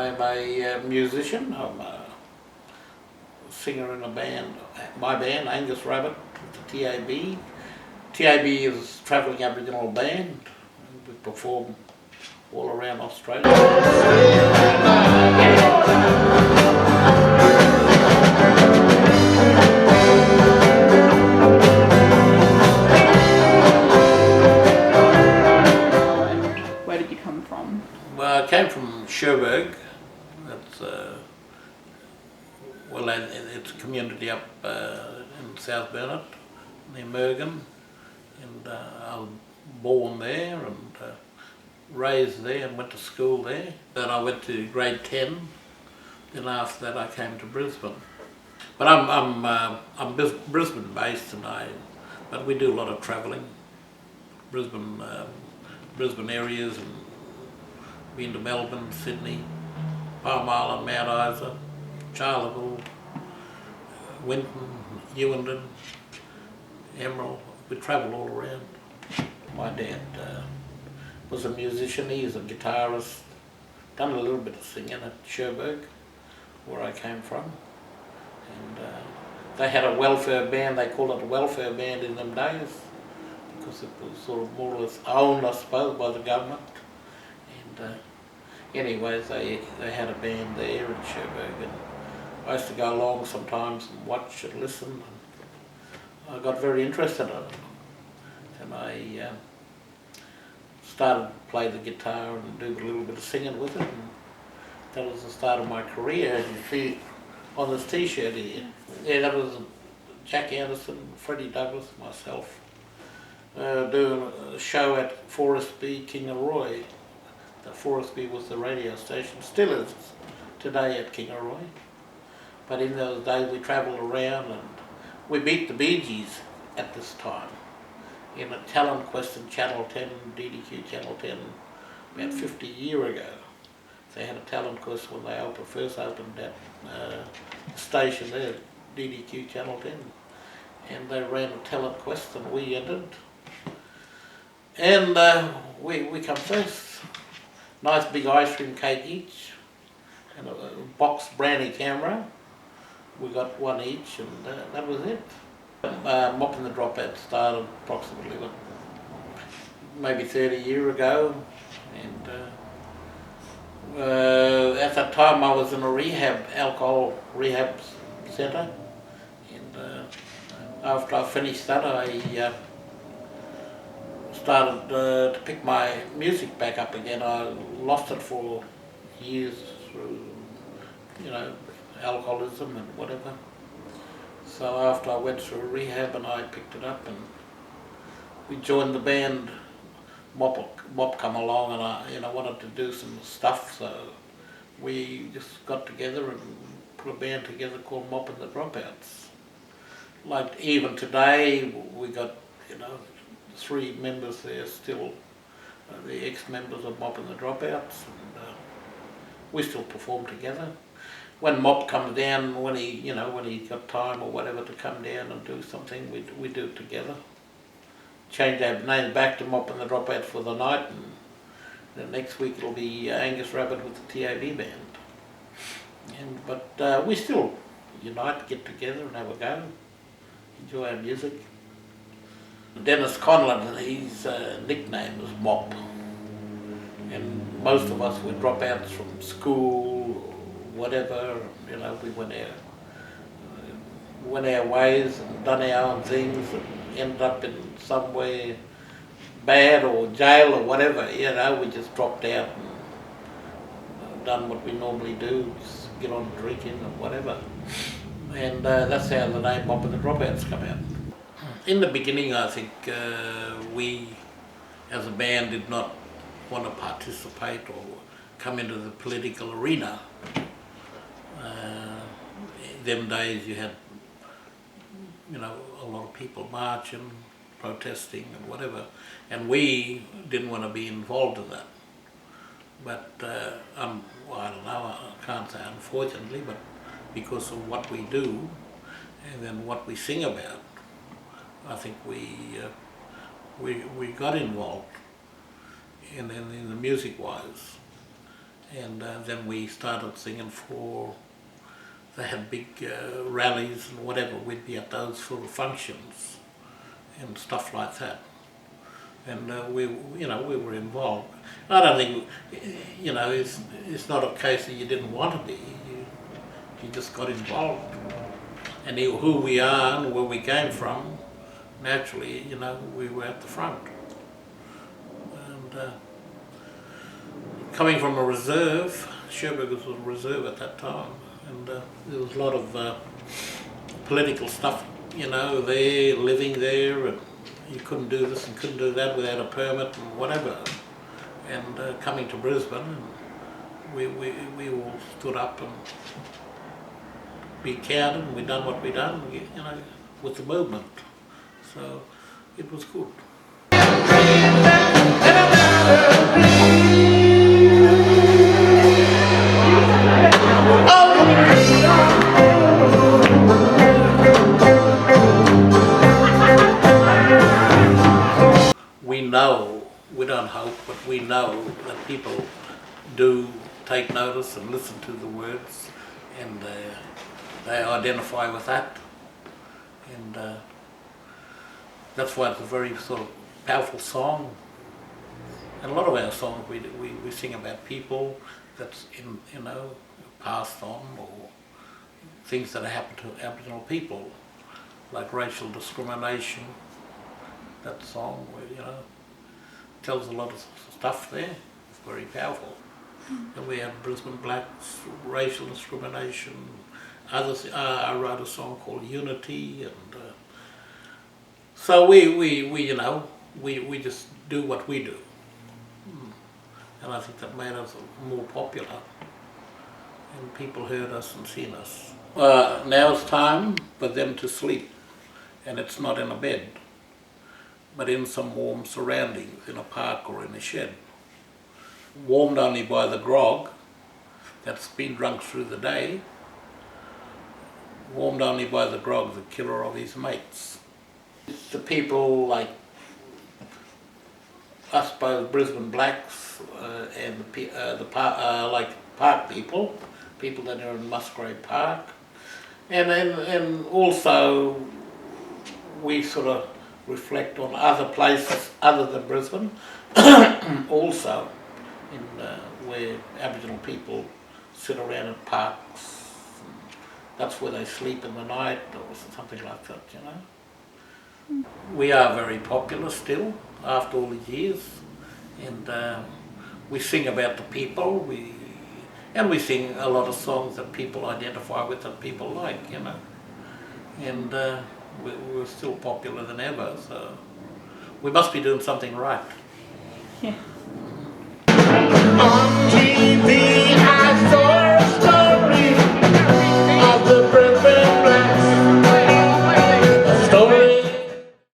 I'm a musician. I'm a singer in a band, my band, Angus Rabbitt, with the TAB. TAB is Travelling Aboriginal Band. We perform all around Australia. Where did you come from? Well, I came from Cherbourg. That's it's a community up in South Burnett, near Mergen, and I was born there and raised there and went to school there. Then I went to grade 10. Then after that I came to Brisbane. But I'm Brisbane based, but we do a lot of travelling. Brisbane areas, and been to Melbourne, Sydney, Palm Island, Mount Isa, Charleville, Winton, Ewington, Emerald. We travel all around. My dad was a musician. He was a guitarist. Done a little bit of singing at Cherbourg, where I came from. And they had a welfare band. They called it a welfare band in them days, because it was sort of more or less owned, I suppose, by the government. And anyways, they had a band there in Cherbourg, and I used to go along sometimes and watch and listen. And I got very interested in it, and I started to play the guitar and do a little bit of singing with it. And that was the start of my career. As you see on this T-shirt here, yeah, that was Jack Anderson, Freddie Douglas, myself, doing a show at Forest B, Kingaroy. The Forest B was the radio station, still is today at Kingaroy. But in those days we travelled around, and we beat the Bee Gees at this time in a talent quest in Channel 10, DDQ Channel 10, about 50 years ago. They had a talent quest when they first opened that station there, DDQ Channel 10. And they ran a talent quest and we entered. And we come first. Nice big ice cream cake each, and a box brownie camera. We got one each, and that was it. Mopping the Dropout started approximately maybe 30 years ago, and at that time I was in a alcohol rehab centre, and after I finished that I started to pick my music back up again. I lost it for years through, alcoholism and whatever. So after I went through rehab and I picked it up, and we joined the band. Mop come along, and I wanted to do some stuff, so we just got together and put a band together called Mop and the Dropouts. Like even today, we got 3 members there still, the ex-members of Mop and the Dropouts, and we still perform together. When Mop comes down, when he's got time or whatever to come down and do something, we do it together. Change our name back to Mop and the Dropouts for the night, and the next week it'll be Angus Rabbitt with the TAB band. But we still unite, get together and have a go, enjoy our music. Dennis Conlon, his nickname was Mop, and most of us were dropouts from school, whatever. We went our ways and done our own things, and ended up in somewhere bad or jail or whatever. We just dropped out and done what we normally do, just get on drinking and whatever. And that's how the name Mop and the Dropouts come out. In the beginning, I think we, as a band, did not want to participate or come into the political arena. In them days, you had, a lot of people marching, protesting, and whatever, and we didn't want to be involved in that. But I don't know. I can't say unfortunately, but because of what we do, and then what we sing about, I think we got involved in the music wise, And then we started singing for, they had big rallies and whatever, we'd be at those sort of functions and stuff like that. And we were involved. I don't think, it's not a case that you didn't want to be, you just got involved. And who we are and where we came from, naturally, we were at the front. And coming from a reserve, Cherbourg was a reserve at that time, and there was a lot of political stuff, there, living there, and you couldn't do this and couldn't do that without a permit and whatever. And coming to Brisbane, and we all stood up and we counted and we done what we done, with the movement. So it was good. We know, we don't hope, but we know that people do take notice and listen to the words, and they identify with that, and that's why it's a very sort of powerful song. And a lot of our songs we sing about people that's passed on, or things that happen to Aboriginal people, like racial discrimination. That song, tells a lot of stuff there. It's very powerful. And we have Brisbane Blacks, racial discrimination. Others, I wrote a song called Unity, and so we just do what we do, and I think that made us more popular, and people heard us and seen us. Now it's time for them to sleep, and it's not in a bed, but in some warm surroundings, in a park or in a shed, warmed only by the grog that's been drunk through the day, warmed only by the grog, the killer of his mates. The people like, I suppose, Brisbane Blacks and like park people that are in Musgrave Park, and also we sort of reflect on other places other than Brisbane, also in where Aboriginal people sit around in parks. That's where they sleep in the night or something like that, We are very popular still after all these years, and we sing about the people. We sing a lot of songs that people identify with, that people like, and we're still popular than ever. So we must be doing something right. Yeah.